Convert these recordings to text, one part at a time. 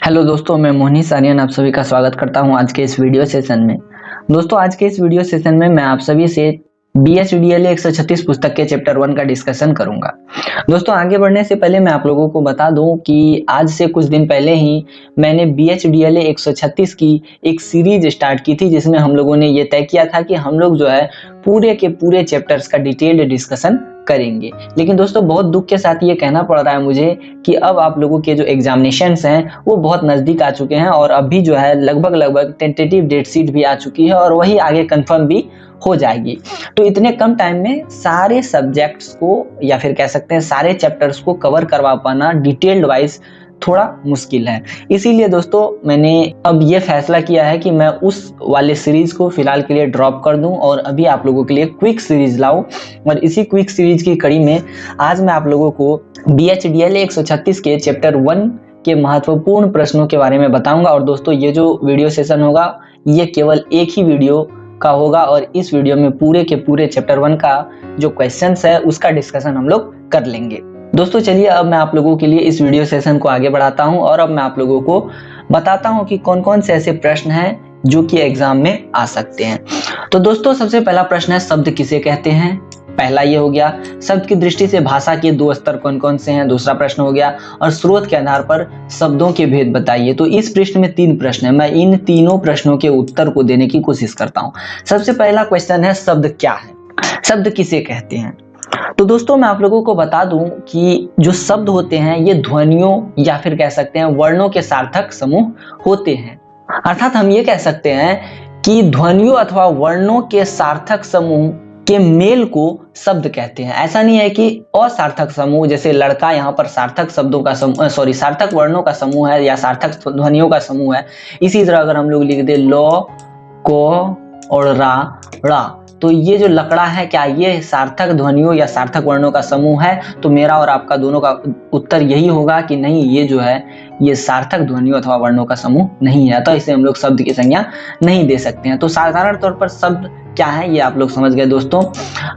Hello दोस्तों, मैं मोहनी सारियान आप सभी का स्वागत करता हूं आज के इस वीडियो सेशन में। दोस्तों, आज के इस वीडियो सेशन में मैं आप सभी से BHDLA 136 पुस्तक के चैप्टर 1 का डिस्कशन करूंगा। दोस्तों, आगे बढ़ने से पहले मैं आप लोगों को बता दूं कि आज से कुछ दिन पहले ही मैंने BHDLA 136 की एक सीरीज स्टार्ट की थी, जिसमें हम लोगों ने ये तय किया था कि हम लोग जो है पूरे के पूरे चैप्टर्स का डिटेल्ड डिस्कशन करेंगे। लेकिन दोस्तों, बहुत दुख के साथ ये कहना पड़ रहा है मुझे कि अब आप लोगों के जो एग्जामिनेशंस हैं वो बहुत नज़दीक आ चुके हैं और अभी जो है लगभग टेंटेटिव डेट शीट भी आ चुकी है और वही आगे कंफर्म भी हो जाएगी। तो इतने कम टाइम में सारे सब्जेक्ट्स को या फिर कह सकते हैं सारे चैप्टर्स को कवर करवा पाना डिटेल्ड वाइज थोड़ा मुश्किल है। इसीलिए दोस्तों, मैंने अब ये फैसला किया है कि मैं उस वाले सीरीज को फिलहाल के लिए ड्रॉप कर दूं और अभी आप लोगों के लिए क्विक सीरीज लाऊं। और इसी क्विक सीरीज की कड़ी में आज मैं आप लोगों को BHDLA 136 के चैप्टर 1 के महत्वपूर्ण प्रश्नों के बारे में बताऊंगा। और दोस्तों, ये जो वीडियो सेशन होगा ये केवल एक ही वीडियो का होगा और इस वीडियो में पूरे के पूरे चैप्टर 1 का जो क्वेश्चंस है उसका डिस्कशन हम लोग कर लेंगे। दोस्तों, चलिए अब मैं आप लोगों के लिए इस वीडियो सेशन को आगे बढ़ाता हूं और अब मैं आप लोगों को बताता हूं कि कौन कौन से ऐसे प्रश्न हैं जो कि एग्जाम में आ सकते हैं। तो दोस्तों, सबसे पहला प्रश्न है, शब्द किसे कहते हैं? पहला ये हो गया। शब्द की दृष्टि से भाषा के दो स्तर कौन कौन से हैं? दूसरा प्रश्न हो गया। और स्रोत के आधार पर शब्दों के भेद बताइए। तो इस पृष्ठ में 3 प्रश्न है, मैं इन तीनों प्रश्नों के उत्तर को देने की कोशिश करता हूं। सबसे पहला क्वेश्चन है, शब्द क्या है? शब्द किसे कहते हैं? तो दोस्तों, मैं आप लोगों को बता दूं कि जो शब्द होते हैं ये ध्वनियों या फिर कह सकते हैं वर्णों के सार्थक समूह होते हैं। अर्थात हम ये कह सकते हैं कि ध्वनियों अथवा वर्णों के सार्थक समूह के मेल को शब्द कहते हैं। ऐसा नहीं है कि असार्थक समूह, जैसे लड़का यहाँ पर सार्थक शब्दों का समूह सार्थक वर्णों का समूह है या सार्थक ध्वनियों का समूह है। इसी तरह अगर हम लोग लिख दे लो, को और रा, तो ये जो लकड़ा है, क्या ये सार्थक ध्वनियों या सार्थक वर्णों का समूह है? तो मेरा और आपका दोनों का उत्तर यही होगा कि नहीं, ये जो है ये सार्थक ध्वनियों अथवा वर्णों का समूह नहीं है, तो इसे हम लोग शब्द की संज्ञा नहीं दे सकते हैं। तो साधारण तौर पर शब्द क्या है ये आप लोग समझ गए दोस्तों।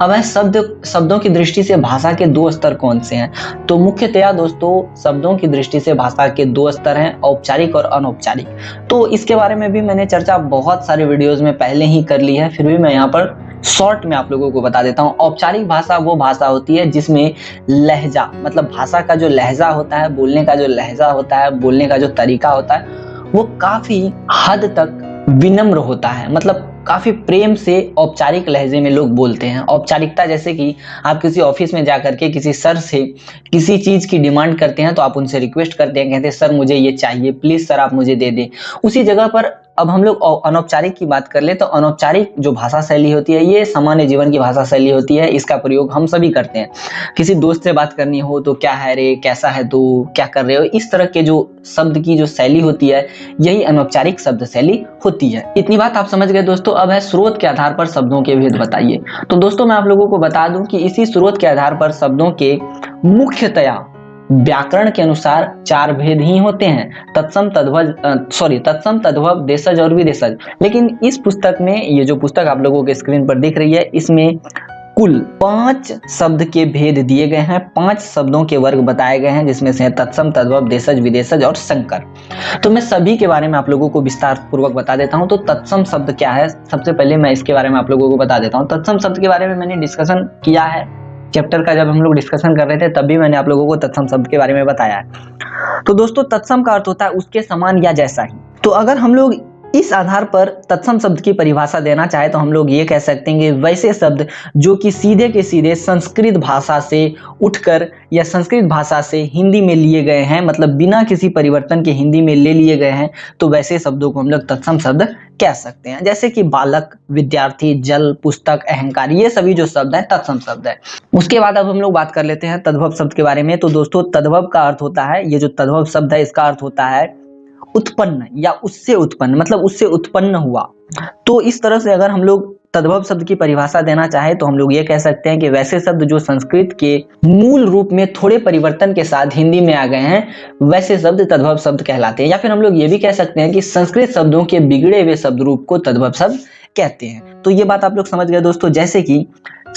अब है शब्दों की दृष्टि से भाषा के 2 स्तर कौन से हैं? तो मुख्यतया दोस्तों, शब्दों की दृष्टि से भाषा के 2 स्तर हैं, औपचारिक और अनौपचारिक। तो इसके बारे में भी मैंने चर्चा बहुत सारे वीडियोस में पहले ही कर ली है, फिर भी मैं यहाँ पर शॉर्ट में आप लोगों को बता देता हूँ। औपचारिक भाषा वो भाषा होती है जिसमें लहजा, मतलब भाषा का जो लहजा होता है, बोलने का जो लहजा होता है, बोलने का जो तरीका होता है, वो काफी हद तक विनम्र होता है। मतलब काफी प्रेम से औपचारिक लहजे में लोग बोलते हैं। औपचारिकता, जैसे कि आप किसी ऑफिस में जाकर के किसी सर से किसी चीज की डिमांड करते हैं तो आप उनसे रिक्वेस्ट करते हैं, कहते हैं सर मुझे ये चाहिए, प्लीज सर आप मुझे दे दें। उसी जगह पर अब हम लोग अनौपचारिक की बात कर ले तो अनौपचारिक जो भाषा शैली होती है ये सामान्य जीवन की भाषा शैली होती है। इसका प्रयोग हम सभी करते हैं। किसी दोस्त से बात करनी हो तो क्या है रे, कैसा है तू, क्या कर रहे हो, इस तरह के जो शब्द की जो शैली होती है यही अनौपचारिक शब्द शैली होती है। इतनी बात आप समझ गए दोस्तों। अब है स्रोत के आधार पर शब्दों के भेद बताइए। तो दोस्तों, मैं आप लोगों को बता दूं कि इसी स्रोत के आधार पर शब्दों के मुख्यतया व्याकरण के अनुसार 4 भेद ही होते हैं, तत्सम, तद्भव, देशज और विदेशज। लेकिन इस पुस्तक में, ये जो पुस्तक आप लोगों के स्क्रीन पर दिख रही है, इसमें कुल 5 शब्द के भेद दिए गए हैं, 5 शब्दों के वर्ग बताए गए हैं, जिसमें से तत्सम, तद्भव, देशज, विदेशज और संकर। तो मैं सभी के बारे में आप लोगों को विस्तार पूर्वक बता देता हूं। तो तत्सम शब्द क्या है, सबसे पहले मैं इसके बारे में आप लोगों को बता देता हूं। तत्सम शब्द के बारे में मैंने डिस्कशन किया है चैप्टर का, जब हम लोग डिस्कशन कर रहे थे तब भी मैंने आप लोगों को तत्सम शब्द के बारे में बताया है। तो दोस्तों, तत्सम का अर्थ होता है उसके समान या जैसा ही। तो अगर हम लोग इस आधार पर तत्सम शब्द की परिभाषा देना चाहे तो हम लोग ये कह सकते हैं कि वैसे शब्द जो कि सीधे के सीधे संस्कृत भाषा से उठकर या संस्कृत भाषा से हिंदी में लिए गए हैं, मतलब बिना किसी परिवर्तन के हिंदी में ले लिए गए हैं, तो वैसे शब्दों को हम लोग तत्सम शब्द कह सकते हैं। जैसे कि बालक, विद्यार्थी, जल, पुस्तक, अहंकार, ये सभी जो शब्द हैं तत्सम शब्द है। उसके बाद अब हम लोग बात कर लेते हैं तद्भव शब्द के बारे में। तो दोस्तों, तद्भव का अर्थ होता है, ये जो तद्भव शब्द है इसका अर्थ होता है उत्पन्न या उससे उत्पन्न, मतलब उससे उत्पन्न हुआ। तो इस तरह से अगर हम लोग तद्भव शब्द की परिभाषा देना चाहे तो हम लोग ये कह सकते हैं कि वैसे शब्द जो संस्कृत के मूल रूप में थोड़े परिवर्तन के साथ हिंदी में आ गए हैं, वैसे शब्द तद्भव शब्द कहलाते हैं। या फिर हम लोग ये भी कह सकते हैं कि संस्कृत शब्दों के बिगड़े हुए शब्द रूप को तद्भव शब्द कहते हैं। तो ये बात आप लोग समझ गए दोस्तों। जैसे कि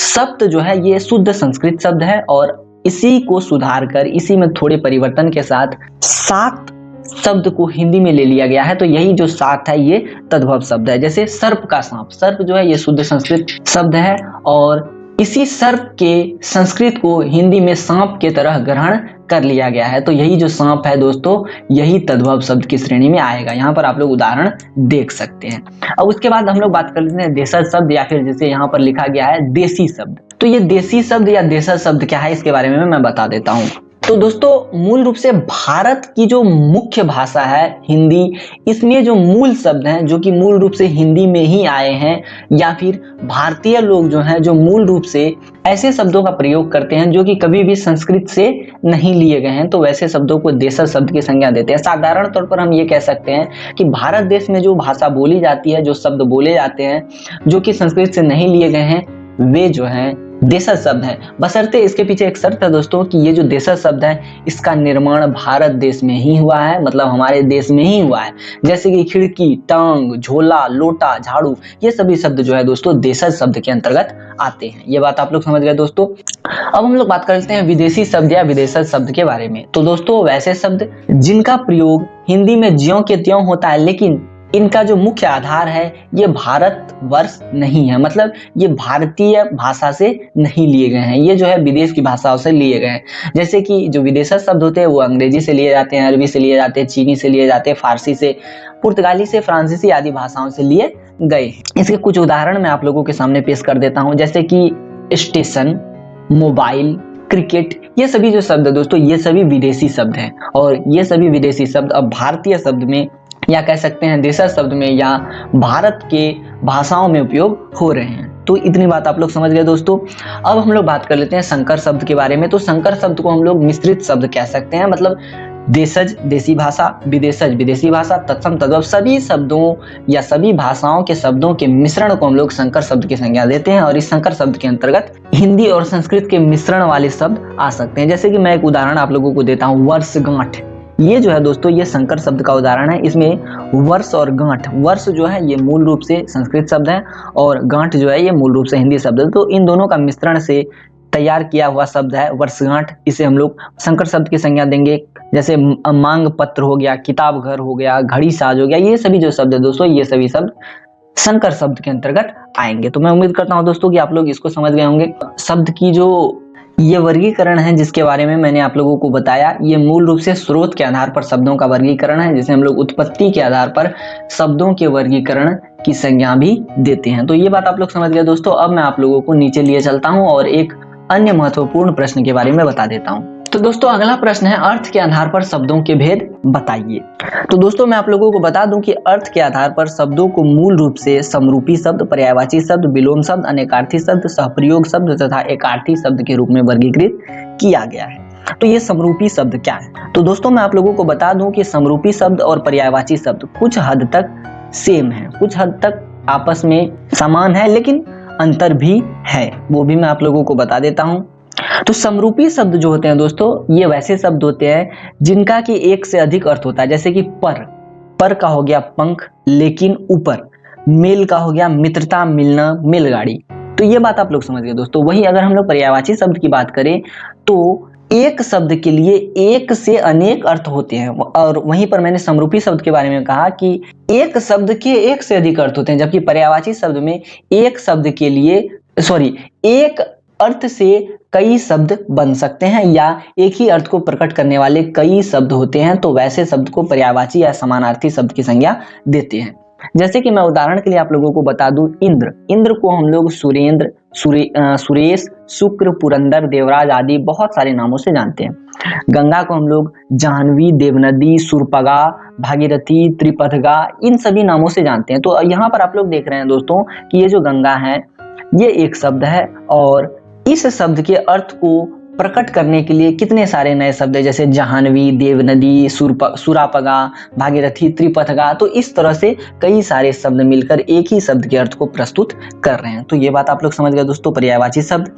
शब्द जो है ये शुद्ध संस्कृत शब्द है और इसी को सुधार कर, इसी में थोड़े परिवर्तन के साथ 7 शब्द को हिंदी में ले लिया गया है, तो यही जो साथ है ये तद्भव शब्द है। जैसे सर्प का सांप, सर्प जो है ये शुद्ध संस्कृत शब्द है और इसी सर्प के संस्कृत को हिंदी में सांप के तरह ग्रहण कर लिया गया है, तो यही जो सांप है दोस्तों यही तद्भव शब्द की श्रेणी में आएगा। यहाँ पर आप लोग उदाहरण देख सकते हैं। अब उसके बाद हम लोग बात कर लेते हैं देशज शब्द, या फिर जैसे यहाँ पर लिखा गया है देसी शब्द। तो ये देसी शब्द या देशज शब्द क्या है इसके बारे में मैं बता देता हूँ। तो दोस्तों मूल रूप से भारत की जो मुख्य भाषा है हिंदी, इसमें जो मूल शब्द हैं जो कि मूल रूप से हिंदी में ही आए हैं, या फिर भारतीय लोग जो हैं जो मूल रूप से ऐसे शब्दों का प्रयोग करते हैं जो कि कभी भी संस्कृत से नहीं लिए गए हैं, तो वैसे शब्दों को देशज शब्द की संज्ञा देते हैं। साधारण तौर पर हम ये कह सकते हैं कि भारत देश में जो भाषा बोली जाती है, जो शब्द बोले जाते हैं जो कि संस्कृत से नहीं लिए गए हैं, वे जो हैं देशज शब्द हैं। बशर्ते इसके पीछे एक शर्त है दोस्तों कि ये जो देशज शब्द है इसका निर्माण भारत देश में ही हुआ है, मतलब हमारे देश में ही हुआ है। जैसे कि खिड़की, टांग, झोला, लोटा, झाड़ू, ये सभी शब्द जो है दोस्तों देशज शब्द के अंतर्गत आते हैं। ये बात आप लोग समझ गए दोस्तों। अब हम लोग बात करते हैं विदेशी शब्द या विदेशज शब्द के बारे में। तो दोस्तों वैसे शब्द जिनका प्रयोग हिंदी में ज्यों के त्यों होता है, लेकिन इनका जो मुख्य आधार है ये भारत वर्ष नहीं है, मतलब ये भारतीय भाषा से नहीं लिए गए हैं, ये जो है विदेश की भाषाओं से लिए गए हैं। जैसे कि जो विदेशज शब्द होते हैं वो अंग्रेजी से लिए जाते हैं, अरबी से लिए जाते हैं, चीनी से लिए जाते हैं, फारसी से, पुर्तगाली से, फ्रांसीसी आदि भाषाओं से लिए गए। इसके कुछ उदाहरण मैं आप लोगों के सामने पेश कर देता हूँ। जैसे कि स्टेशन, मोबाइल, क्रिकेट, ये सभी जो शब्द है दोस्तों ये सभी विदेशी शब्द हैं, और ये सभी विदेशी शब्द अब भारतीय शब्द में या कह सकते हैं देशज शब्द में या भारत के भाषाओं में उपयोग हो रहे हैं। तो इतनी बात आप लोग समझ गए दोस्तों। अब हम लोग बात कर लेते हैं संकर शब्द के बारे में। तो संकर शब्द को हम लोग मिश्रित शब्द कह सकते हैं, मतलब देशज देसी भाषा, विदेशज विदेशी भाषा, तत्सम तद्भव सभी शब्दों या सभी भाषाओं के शब्दों के मिश्रण को हम लोग संकर शब्द की संज्ञा देते हैं, और इस संकर शब्द के अंतर्गत हिंदी और संस्कृत के मिश्रण वाले शब्द आ सकते हैं। जैसे कि मैं एक उदाहरण आप लोगों को देता हूँ, वर्षगांठ। ये जो है दोस्तों ये संकर शब्द का उदाहरण है। इसमें वर्ष और गांठ, वर्ष जो है ये मूल रूप से संस्कृत शब्द है और गांठ जो है ये मूल रूप से हिंदी शब्द है, तो इन दोनों का मिश्रण से तैयार किया हुआ शब्द है वर्षगांठ। इसे हम लोग संकर शब्द की संज्ञा देंगे। जैसे मांग पत्र हो गया, किताब घर हो गया, घड़ी साज हो गया, ये सभी जो शब्द है दोस्तों ये सभी शब्द संकर शब्द के अंतर्गत आएंगे। तो मैं उम्मीद करता हूं दोस्तों कि आप लोग इसको समझ गए होंगे। शब्द की जो ये वर्गीकरण है जिसके बारे में मैंने आप लोगों को बताया, ये मूल रूप से स्रोत के आधार पर शब्दों का वर्गीकरण है, जिसे हम लोग उत्पत्ति के आधार पर शब्दों के वर्गीकरण की संज्ञा भी देते हैं। तो ये बात आप लोग समझ गए दोस्तों। अब मैं आप लोगों को नीचे लिए चलता हूं और एक अन्य महत्वपूर्ण प्रश्न के बारे में बता देता हूं। तो दोस्तों अगला प्रश्न है अर्थ के आधार पर शब्दों के भेद बताइए। तो दोस्तों मैं आप लोगों को बता दूं कि अर्थ के आधार पर शब्दों को मूल रूप से समरूपी शब्द, पर्यायवाची शब्द, विलोम शब्द, अनेकार्थी शब्द, सहप्रयोग शब्द तथा एकार्थी शब्द के रूप में वर्गीकृत किया गया है। तो ये समरूपी शब्द क्या है? तो दोस्तों मैं आप लोगों को बता दूं कि समरूपी शब्द और पर्यायवाची शब्द कुछ हद तक सेम है, कुछ हद तक आपस में समान है, लेकिन अंतर भी है, वो भी मैं आप लोगों को बता देता हूं। तो समरूपी शब्द जो होते हैं दोस्तों ये वैसे शब्द होते हैं जिनका कि एक से अधिक अर्थ होता है। जैसे कि पर का हो गया पंख लेकिन ऊपर, मेल का हो गया मित्रता, मिलना, मेलगाड़ी। तो ये बात आप लोग समझ गए दोस्तों। वही अगर हम लोग पर्यायवाची शब्द की बात करें तो एक शब्द के लिए एक से अनेक अर्थ होते हैं, और वहीं पर मैंने समरूपी शब्द के बारे में कहा कि एक शब्द के एक से अधिक अर्थ होते हैं, जबकि पर्यायवाची शब्द में एक शब्द के लिए एक अर्थ से कई शब्द बन सकते हैं या एक ही अर्थ को प्रकट करने वाले कई शब्द होते हैं, तो वैसे शब्द को पर्यायवाची या समानार्थी शब्द की संज्ञा देते हैं। जैसे कि मैं उदाहरण के लिए आप लोगों को बता दूं, इंद्र को हम लोग सुरेंद्र, सुरेश, शुक्र, पुरंदर, देवराज आदि बहुत सारे नामों से जानते हैं। गंगा को हम लोग जाह्नवी, देवनदी, सुरपगा, भागीरथी, त्रिपथगा, इन सभी नामों से जानते हैं। तो यहाँ पर आप लोग देख रहे हैं दोस्तों कि ये जो गंगा है ये एक शब्द है, और इस शब्द के अर्थ को प्रकट करने के लिए कितने सारे नए शब्द है, जैसे जाह्नवी, देवनदी, सुरापगा, भागीरथी, त्रिपथगा। तो इस तरह से कई सारे शब्द मिलकर एक ही शब्द के अर्थ को प्रस्तुत कर रहे हैं। तो ये बात आप लोग समझ गए दोस्तों पर्यायवाची शब्द।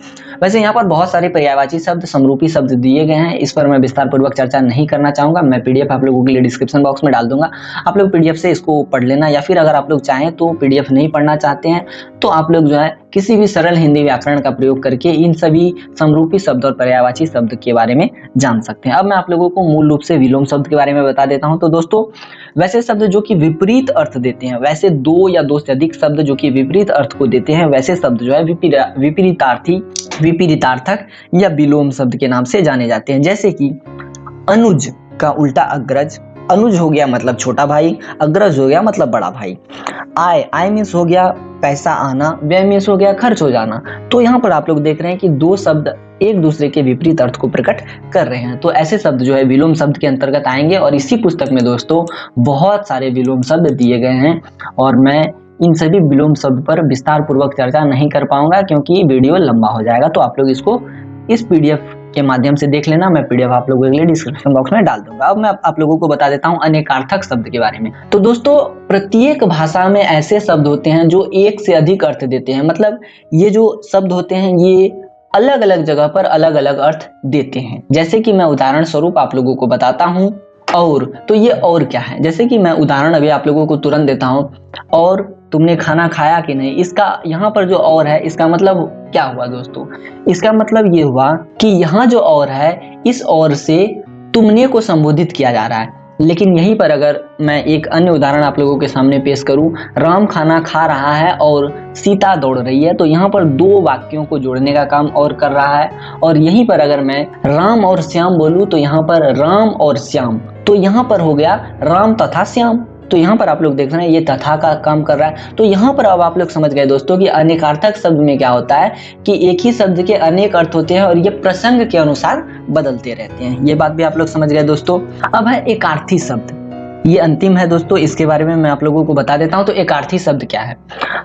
वैसे यहाँ पर बहुत सारे पर्यायवाची शब्द, समरूपी शब्द दिए गए हैं, इस पर मैं विस्तार पूर्वक चर्चा नहीं करना चाहूंगा। मैं पीडीएफ आप लोगों के लिए डिस्क्रिप्शन बॉक्स में डाल दूंगा, आप लोग पीडीएफ से इसको पढ़ लेना, या फिर अगर आप लोग चाहें तो पीडीएफ नहीं पढ़ना चाहते हैं तो आप लोग जो है किसी भी सरल हिंदी व्याकरण का प्रयोग करके इन सभी समरूपी शब्द और पर्यायवाची शब्द के बारे में जान सकते हैं। अब मैं आप लोगों को मूल रूप से विलोम शब्द के बारे में बता देता हूं। तो दोस्तों वैसे शब्द जो कि विपरीत अर्थ देते हैं, वैसे दो या दो से अधिक शब्द जो कि विपरीत अर्थ को देते हैं, वैसे शब्द जो है विपरीतार्थी, विपरीतार्थक या विलोम शब्द के नाम से जाने जाते हैं। जैसे कि अनुज का उल्टा अग्रज, अनुज हो गया मतलब छोटा भाई, अग्रज हो गया मतलब बड़ा भाई। आय मीन्स हो गया पैसा आना, व्यय मीन्स हो गया खर्च हो जाना। तो यहाँ पर आप लोग देख रहे हैं कि दो शब्द एक दूसरे के विपरीत अर्थ को प्रकट कर रहे हैं। तो ऐसे शब्द जो है विलोम शब्द के अंतर्गत आएंगे और इसी पुस्तक में दोस्तों बहुत सारे विलोम शब्द दिए गए हैं और मैं इन सभी विलोम शब्द पर विस्तार पूर्वक चर्चा नहीं कर पाऊंगा क्योंकि वीडियो लंबा हो जाएगा। तो आप लोग इसको इस पीडीएफ के माध्यम से देख लेना। मैं पीडीएफ आप लोगों के लिए डिस्क्रिप्शन बॉक्स में डाल दूंगा। अब मैं आप लोगों को बता देता हूं अनेकार्थक शब्द के बारे में। तो दोस्तों प्रत्येक भाषा में ऐसे शब्द होते हैं जो एक से अधिक अर्थ देते हैं। मतलब ये जो शब्द होते हैं ये अलग अलग जगह पर अलग अलग अर्थ देते हैं। जैसे कि मैं उदाहरण स्वरूप आप लोगों को बताता हूं और, तो ये और क्या है, जैसे कि मैं उदाहरण अभी आप लोगों को तुरंत देता हूं, और तुमने खाना खाया कि नहीं। इसका यहाँ पर जो और है इसका मतलब क्या हुआ दोस्तों, इसका मतलब ये हुआ कि यहाँ जो और है इस और से तुमने को संबोधित किया जा रहा है। लेकिन यहीं पर अगर मैं एक अन्य उदाहरण आप लोगों के सामने पेश करूं, राम खाना खा रहा है और सीता दौड़ रही है, तो यहाँ पर दो वाक्यों को जोड़ने का काम और कर रहा है। और यहीं पर अगर मैं राम और श्याम बोलूं तो यहाँ पर राम और श्याम, तो यहाँ पर हो गया राम तथा श्याम। तो यहाँ पर आप लोग देख रहे हैं ये तथा का काम कर रहा है। तो यहाँ पर अब आप लोग समझ गए दोस्तों कि अनेकार्थक शब्द में क्या होता है कि एक ही शब्द के अनेक अर्थ होते हैं और ये प्रसंग के अनुसार बदलते रहते हैं। ये बात भी आप लोग समझ गए दोस्तों। अब है एकार्थी शब्द, ये अंतिम है दोस्तों, इसके बारे में मैं आप लोगों को बता देता हूं। तो एकार्थी शब्द क्या है?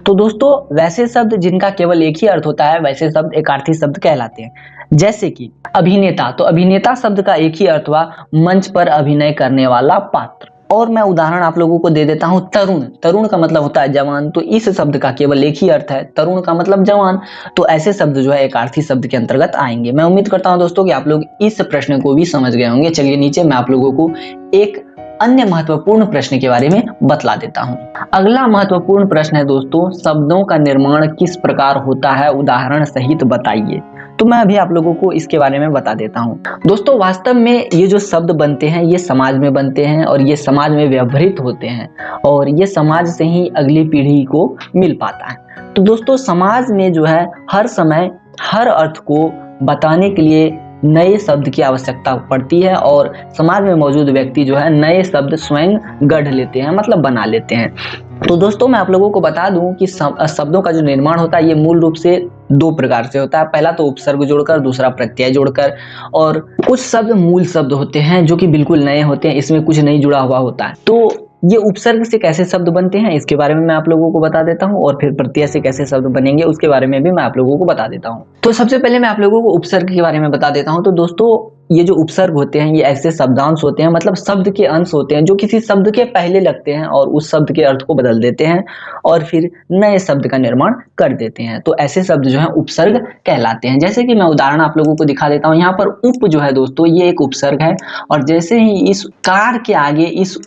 तो दोस्तों वैसे शब्द जिनका केवल एक ही अर्थ होता है वैसे शब्द एकार्थी शब्द कहलाते हैं। जैसे कि अभिनेता, तो अभिनेता शब्द का एक ही अर्थ हुआ मंच पर अभिनय करने वाला पात्र। और मैं उदाहरण आप लोगों को दे देता हूं तरुण, तरुण का मतलब होता है जवान, तो इस शब्द का केवल एक ही अर्थ है, तरुण का मतलब जवान। तो ऐसे शब्द जो है एकार्थी शब्द के अंतर्गत आएंगे। मैं उम्मीद करता हूं दोस्तों कि आप लोग इस प्रश्न को भी समझ गए होंगे। चलिए नीचे मैं आप लोगों को एक अन्य महत्वपूर्ण प्रश्न के बारे में बतला देता हूं। अगला महत्वपूर्ण प्रश्न है दोस्तों, शब्दों का निर्माण किस प्रकार होता है, उदाहरण सहित बताइए। तो मैं अभी आप लोगों को इसके बारे में बता देता हूं। दोस्तों वास्तव में ये जो शब्द बनते हैं ये समाज में बनते हैं और ये समाज में व्यवहृत होते हैं और ये समाज से ही अगली पीढ़ी को मिल पाता है। तो दोस्तों समाज में जो है हर समय हर अर्थ को बताने के लिए नए शब्द की आवश्यकता पड़ती है और समाज में मौजूद व्यक्ति जो है नए शब्द स्वयं गढ़ लेते हैं, मतलब बना लेते हैं। तो दोस्तों मैं आप लोगों को बता दूं कि शब्दों का जो निर्माण होता है ये मूल रूप से दो प्रकार से होता है। पहला तो उपसर्ग जोड़कर, दूसरा प्रत्यय जोड़कर। और कुछ शब्द मूल शब्द होते हैं जो कि बिल्कुल नए होते हैं, इसमें कुछ नहीं जुड़ा हुआ होता है। तो ये उपसर्ग से कैसे शब्द बनते हैं इसके बारे में मैं आप लोगों को बता देता हूं और फिर प्रत्यय से कैसे शब्द बनेंगे उसके बारे में भी मैं आप लोगों को बता देता हूं। तो सबसे पहले मैं आप लोगों को उपसर्ग के बारे में बता देता हूं। तो दोस्तों ये जो उपसर्ग होते हैं ये ऐसे शब्दांश होते हैं, मतलब शब्द के अंश होते हैं जो किसी शब्द के पहले लगते हैं और उस शब्द के अर्थ को बदल देते हैं और फिर नए शब्द का निर्माण कर देते हैं। तो ऐसे शब्द जो है उपसर्ग कहलाते हैं। जैसे कि मैं उदाहरण आप लोगों को दिखा देता हूं। यहाँ पर उप जो है दोस्तों ये एक उपसर्ग है और जैसे ही इस कार के आगे इस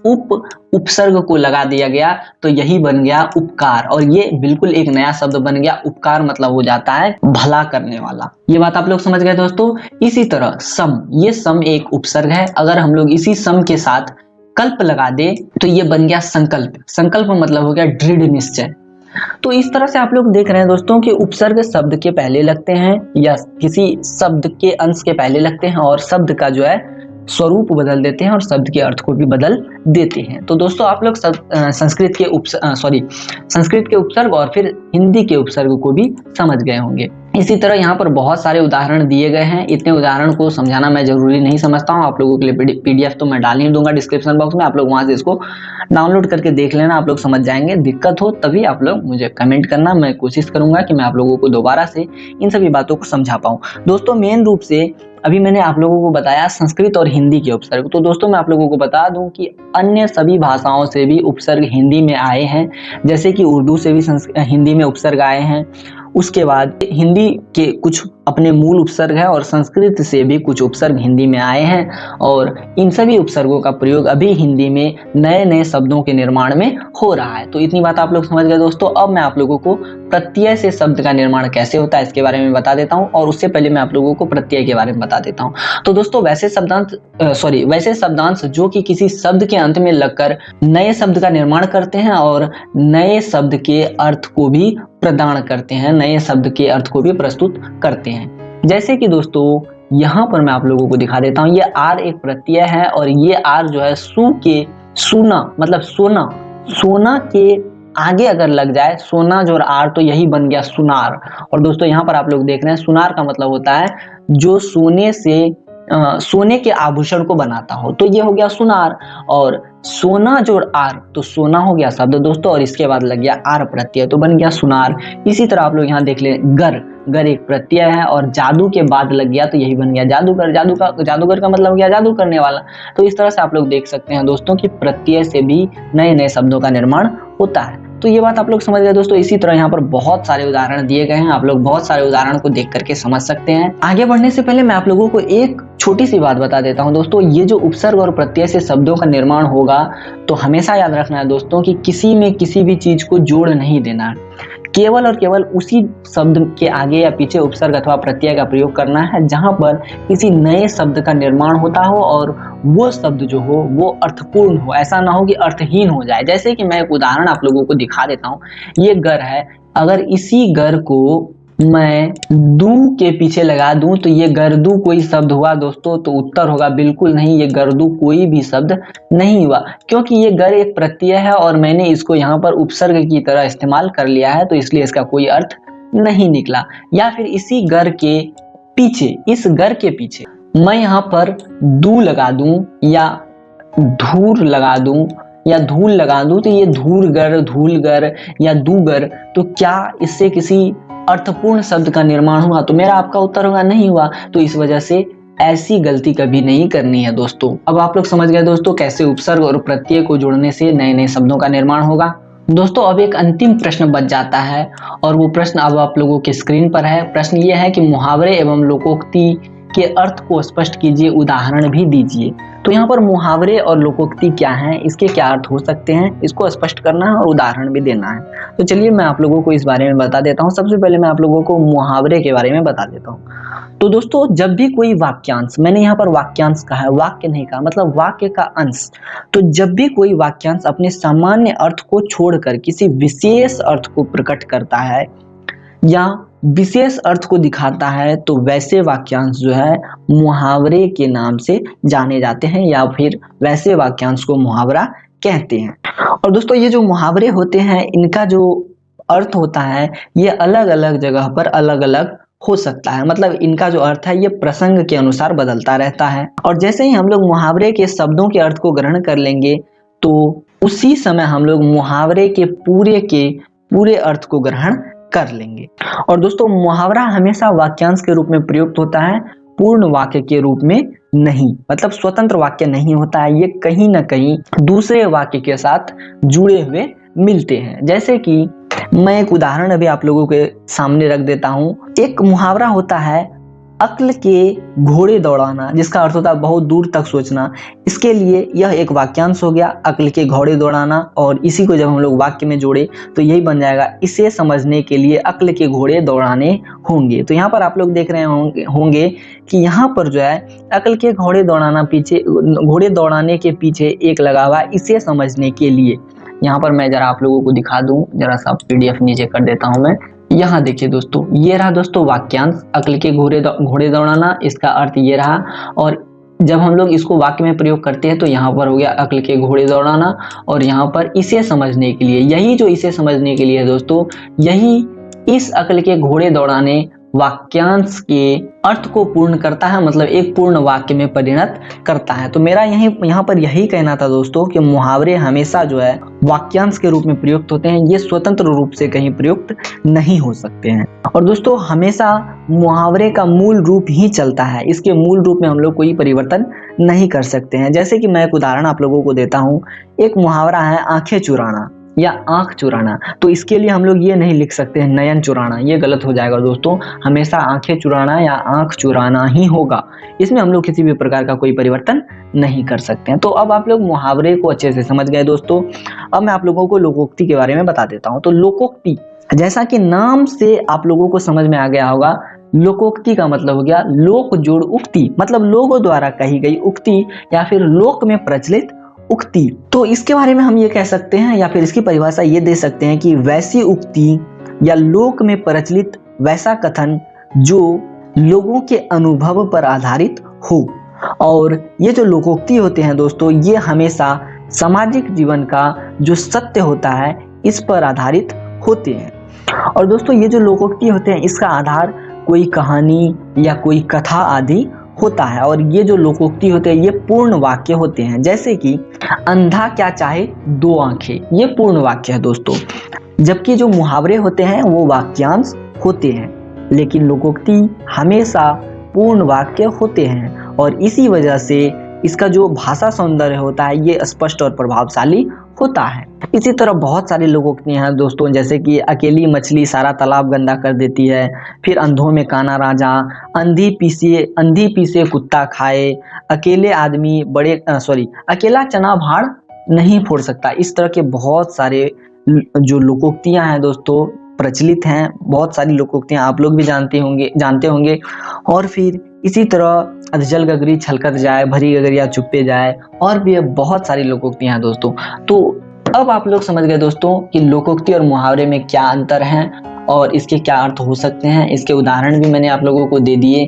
उपसर्ग को लगा दिया गया तो यही बन गया उपकार और ये बिल्कुल एक नया शब्द बन गया। उपकार मतलब हो जाता है भला करने वाला। ये बात आप लोग समझ गए दोस्तों। इसी तरह सम, ये सम एक उपसर्ग है। अगर हम लोग इसी सम के साथ कल्प लगा दे तो ये बन गया संकल्प। संकल्प मतलब हो गया दृढ़ निश्चय। तो इस तरह से आप लोग देख रहे हैं दोस्तों कि उपसर्ग शब्द के पहले लगते हैं या किसी शब्द के अंश के पहले लगते हैं और शब्द का जो है स्वरूप बदल देते हैं और शब्द के अर्थ को भी बदल देते हैं। तो दोस्तों आप लोग संस्कृत के उपसर्ग और फिर हिंदी के उपसर्ग को भी समझ गए होंगे। इसी तरह यहाँ पर बहुत सारे उदाहरण दिए गए हैं। इतने उदाहरण को समझाना मैं जरूरी नहीं समझता हूँ। आप लोगों के लिए पीडीएफ तो मैं डाल ही दूंगा डिस्क्रिप्शन बॉक्स में, आप लोग वहां से इसको डाउनलोड करके देख लेना, आप लोग समझ जाएंगे। दिक्कत हो तभी आप लोग मुझे कमेंट करना, मैं कोशिश करूंगा कि मैं आप लोगों को दोबारा से इन सभी बातों को समझा पाऊँ। दोस्तों मेन रूप से अभी मैंने आप लोगों को बताया संस्कृत और हिंदी के उपसर्ग। तो दोस्तों मैं आप लोगों को बता दूं कि अन्य सभी भाषाओं से भी उपसर्ग हिंदी में आए हैं। जैसे कि उर्दू से भी हिंदी में उपसर्ग आए हैं। उसके बाद हिंदी के कुछ अपने मूल उपसर्ग है और संस्कृत से भी कुछ उपसर्ग हिंदी में आए हैं और इन सभी उपसर्गों का प्रयोग अभी हिंदी में नए नए शब्दों के निर्माण में हो रहा है। तो इतनी बात आप लोग समझ गए दोस्तों। अब मैं आप लोगों को प्रत्यय से शब्द का निर्माण कैसे होता है इसके बारे में बता देता हूँ, और उससे पहले मैं आप लोगों को प्रत्यय के बारे में बता देता हूँ। तो दोस्तों वैसे शब्दांश जो कि किसी शब्द के अंत में लगकर नए शब्द का निर्माण करते हैं और नए शब्द के अर्थ को भी प्रदान करते हैं, नए शब्द के अर्थ को भी प्रस्तुत करते हैं। जैसे कि दोस्तों यहाँ पर मैं आप लोगों को दिखा देता हूँ, ये आर एक प्रत्यय है और ये आर जो है सुना मतलब सोना के आगे अगर लग जाए सोना जो आर तो यही बन गया सुनार। और दोस्तों यहाँ पर आप लोग देख रहे हैं सुनार का मतलब होता है जो सोने के आभूषण को बनाता हो, तो ये हो गया सुनार। और सोना जोड़ आर तो सोना हो गया शब्द दोस्तों, और इसके बाद लग गया आर प्रत्यय तो बन गया सुनार। इसी तरह आप लोग यहाँ देख ले गर एक प्रत्यय है और जादू के बाद लग गया तो यही बन गया जादूगर। जादूगर का मतलब हो गया जादू करने वाला। तो इस तरह से आप लोग देख सकते हैं दोस्तों कि प्रत्यय से भी नए नए शब्दों का निर्माण होता है। तो ये बात आप लोग समझ गए दोस्तों। इसी तरह यहाँ पर बहुत सारे उदाहरण दिए गए हैं, आप लोग बहुत सारे उदाहरण को देख करके समझ सकते हैं। आगे बढ़ने से पहले मैं आप लोगों को एक छोटी सी बात बता देता हूँ दोस्तों, ये जो उपसर्ग और प्रत्यय से शब्दों का निर्माण होगा तो हमेशा याद रखना है दोस्तों कि किसी में किसी भी चीज को जोड़ नहीं देना है, केवल और केवल उसी शब्द के आगे या पीछे उपसर्ग अथवा प्रत्यय का प्रयोग करना है जहां पर किसी नए शब्द का निर्माण होता हो और वो शब्द जो हो वो अर्थपूर्ण हो, ऐसा ना हो कि अर्थहीन हो जाए। जैसे कि मैं एक उदाहरण आप लोगों को दिखा देता हूँ, ये गर है, अगर इसी गर को मैं दू के पीछे लगा दूं तो ये गर्दू कोई शब्द हुआ दोस्तों? तो उत्तर होगा बिल्कुल नहीं, ये गर्दू कोई भी शब्द नहीं हुआ, क्योंकि ये गर एक प्रत्यय है और मैंने इसको यहाँ पर उपसर्ग की तरह इस्तेमाल कर लिया है, तो इसलिए इसका कोई अर्थ नहीं निकला। या फिर इसी गर के पीछे, इस गर के पीछे मैं यहाँ पर दू लगा दूं या धूर लगा दूं या धूल लगा दूं तो ये धूलगर या दूगर, तो क्या इससे किसी अर्थपूर्ण शब्द का निर्माण हुआ? तो मेरा आपका उत्तर होगा नहीं हुआ। तो इस वजह से ऐसी गलती कभी नहीं करनी है दोस्तों। अब आप लोग समझ गए दोस्तों कैसे उपसर्ग और प्रत्यय को जोड़ने से नए नए शब्दों का निर्माण होगा। दोस्तों अब एक अंतिम प्रश्न बच जाता है और वो प्रश्न अब आप लोगों के स्क्रीन पर है। प्रश्न ये है कि मुहावरे एवं लोकोक्ति के अर्थ को स्पष्ट कीजिए, उदाहरण भी दीजिए। तो यहाँ पर मुहावरे और लोकोक्ति क्या हैं, इसके क्या अर्थ हो सकते हैं, इसको स्पष्ट करना है और उदाहरण भी देना है। तो चलिए मैं आप लोगों को इस बारे में बता देता हूँ। सबसे पहले मैं आप लोगों को मुहावरे के बारे में बता देता हूँ। तो दोस्तों जब भी कोई वाक्यांश, मैंने यहाँ पर वाक्यांश कहा है, वाक्य नहीं कहा, मतलब वाक्य का अंश, तो जब भी कोई वाक्यांश अपने सामान्य अर्थ को छोड़कर किसी विशेष अर्थ को प्रकट करता है या विशेष अर्थ को दिखाता है तो वैसे वाक्यांश जो है मुहावरे के नाम से जाने जाते हैं या फिर वैसे वाक्यांश को मुहावरा कहते हैं। और दोस्तों ये जो मुहावरे होते हैं इनका जो अर्थ होता है ये अलग अलग जगह पर अलग अलग हो सकता है, मतलब इनका जो अर्थ है ये प्रसंग के अनुसार बदलता रहता है। और जैसे ही हम लोग मुहावरे के शब्दों के अर्थ को ग्रहण कर लेंगे तो उसी समय हम लोग मुहावरे के पूरे अर्थ को ग्रहण कर लेंगे। और दोस्तों मुहावरा हमेशा वाक्यांश के रूप में प्रयुक्त होता है, पूर्ण वाक्य के रूप में नहीं, मतलब स्वतंत्र वाक्य नहीं होता है, ये कहीं ना कहीं दूसरे वाक्य के साथ जुड़े हुए मिलते हैं। जैसे कि मैं एक उदाहरण अभी आप लोगों के सामने रख देता हूँ। एक मुहावरा होता है अक्ल के घोड़े दौड़ाना, जिसका अर्थ होता है बहुत दूर तक सोचना। इसके लिए यह एक वाक्यांश हो गया, अक्ल के घोड़े दौड़ाना, और इसी को जब हम लोग वाक्य में जोड़े तो यही बन जाएगा, इसे समझने के लिए अक्ल के घोड़े दौड़ाने होंगे। तो यहाँ पर आप लोग देख रहे होंगे कि यहाँ पर जो है अक्ल के घोड़े दौड़ाने के पीछे एक लगा हुआ इसे समझने के लिए। यहाँ पर मैं जरा आप लोगों को दिखा दूं, जरा सा PDF नीचे कर देता हूं मैं। यहाँ देखिए दोस्तों, ये रहा दोस्तों वाक्यांश, अक्ल के घोड़े दौड़ाना, इसका अर्थ ये रहा। और जब हम लोग इसको वाक्य में प्रयोग करते हैं तो यहाँ पर हो गया अक्ल के घोड़े दौड़ाना, और यहाँ पर इसे समझने के लिए, यही जो इसे समझने के लिए है दोस्तों, यही इस अक्ल के घोड़े दौड़ाने वाक्यांश के अर्थ को पूर्ण करता है, मतलब एक पूर्ण वाक्य में परिणत करता है। तो मेरा यहाँ पर यही कहना था दोस्तों कि मुहावरे हमेशा जो है वाक्यांश के रूप में प्रयुक्त होते हैं, ये स्वतंत्र रूप से कहीं प्रयुक्त नहीं हो सकते हैं। और दोस्तों हमेशा मुहावरे का मूल रूप ही चलता है, इसके मूल रूप में हम लोग कोई परिवर्तन नहीं कर सकते हैं। जैसे कि मैं एक उदाहरण आप लोगों को देता हूँ। एक मुहावरा है आंखें चुराना। या आंख चुराना। तो इसके लिए हम लोग ये नहीं लिख सकते हैं नयन चुराना, ये गलत हो जाएगा दोस्तों। हमेशा आंखें चुराना या आंख चुराना ही होगा, इसमें हम लोग किसी भी प्रकार का कोई परिवर्तन नहीं कर सकते हैं। तो अब आप लोग मुहावरे को अच्छे से समझ गए दोस्तों। अब मैं आप लोगों को लोकोक्ति के बारे में बता देता हूँ। तो लोकोक्ति, जैसा कि नाम से आप लोगों को समझ में आ गया होगा, लोकोक्ति का मतलब हो गया लोक जोड़ उक्ति, मतलब लोगों द्वारा कही गई उक्ति या फिर लोक में प्रचलित उक्ति। तो इसके बारे में हम ये कह सकते हैं या फिर इसकी परिभाषा ये दे सकते हैं कि वैसी उक्ति या लोक में प्रचलित वैसा कथन जो लोगों के अनुभव पर आधारित हो। और ये जो लोकोक्ति होते हैं दोस्तों, ये हमेशा सामाजिक जीवन का जो सत्य होता है इस पर आधारित होते हैं। और दोस्तों ये जो लोकोक्ति होते हैं इसका आधार कोई कहानी या कोई कथा आदि होता है। और ये जो लोकोक्ति होते हैं ये पूर्ण वाक्य होते हैं, जैसे कि अंधा क्या चाहे दो आंखें, ये पूर्ण वाक्य है दोस्तों। जबकि जो मुहावरे होते हैं वो वाक्यांश होते हैं, लेकिन लोकोक्ति हमेशा पूर्ण वाक्य होते हैं। और इसी वजह से इसका जो भाषा सौंदर्य होता है ये स्पष्ट और प्रभावशाली होता है। इसी तरह बहुत सारी लोकोक्तियां हैं दोस्तों, जैसे कि अकेली मछली सारा तालाब गंदा कर देती है, फिर अंधों में काना राजा, अंधी पीसे कुत्ता खाए, अकेले आदमी अकेला चना भाड़ नहीं फोड़ सकता। इस तरह के बहुत सारे जो लोकोक्तियां हैं दोस्तों प्रचलित हैं। बहुत सारी लोकोक्तियां आप लोग भी जानते होंगे। और फिर इसी तरह अधजल गगरी छलकत जाए, भरी गगरिया चुप्पे जाए, और भी बहुत सारी लोकोक्तियां हैं दोस्तों। तो अब आप लोग समझ गए दोस्तों कि लोकोक्ति और मुहावरे में क्या अंतर है और इसके क्या अर्थ हो सकते हैं। इसके उदाहरण भी मैंने आप लोगों को दे दिए।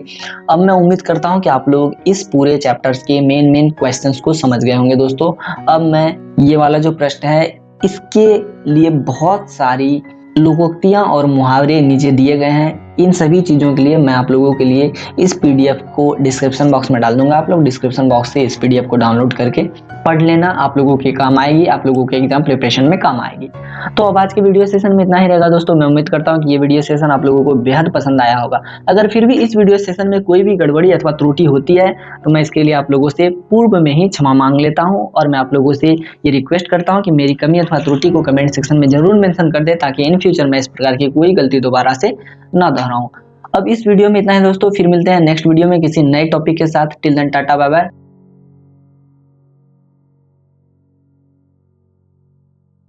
अब मैं उम्मीद करता हूं कि आप लोग इस पूरे चैप्टर्स के मेन क्वेश्चंस को समझ गए होंगे दोस्तों। अब मैं ये वाला जो प्रश्न है इसके लिए बहुत सारी लोकोक्तियां और मुहावरे नीचे दिए गए हैं। इन सभी चीज़ों के लिए मैं आप लोगों के लिए इस पीडीएफ को डिस्क्रिप्शन बॉक्स में डाल दूंगा। आप लोग डिस्क्रिप्शन बॉक्स से इस पीडीएफ को डाउनलोड करके पढ़ लेना, आप लोगों के काम आएगी, आप लोगों के एग्जाम प्रिपरेशन में काम आएगी। तो अब आज के वीडियो सेशन में इतना ही रहेगा दोस्तों। मैं उम्मीद करता हूँ कि ये वीडियो सेशन आप लोगों को बेहद पसंद आया होगा। अगर फिर भी इस वीडियो सेशन में कोई भी गड़बड़ी अथवा त्रुटि होती है तो मैं इसके लिए आप लोगों से पूर्व में ही क्षमा मांग लेता हूँ, और मैं आप लोगों से ये रिक्वेस्ट करता हूँ कि मेरी कमी अथवा त्रुटि को कमेंट सेक्शन में जरूर मेंशन कर दे, ताकि इन फ्यूचर में इस प्रकार की कोई गलती दोबारा से ना दोहराऊं। अब इस वीडियो में इतना है दोस्तों, फिर मिलते हैं नेक्स्ट वीडियो में किसी नए टॉपिक के साथ। Till then tata bye bye.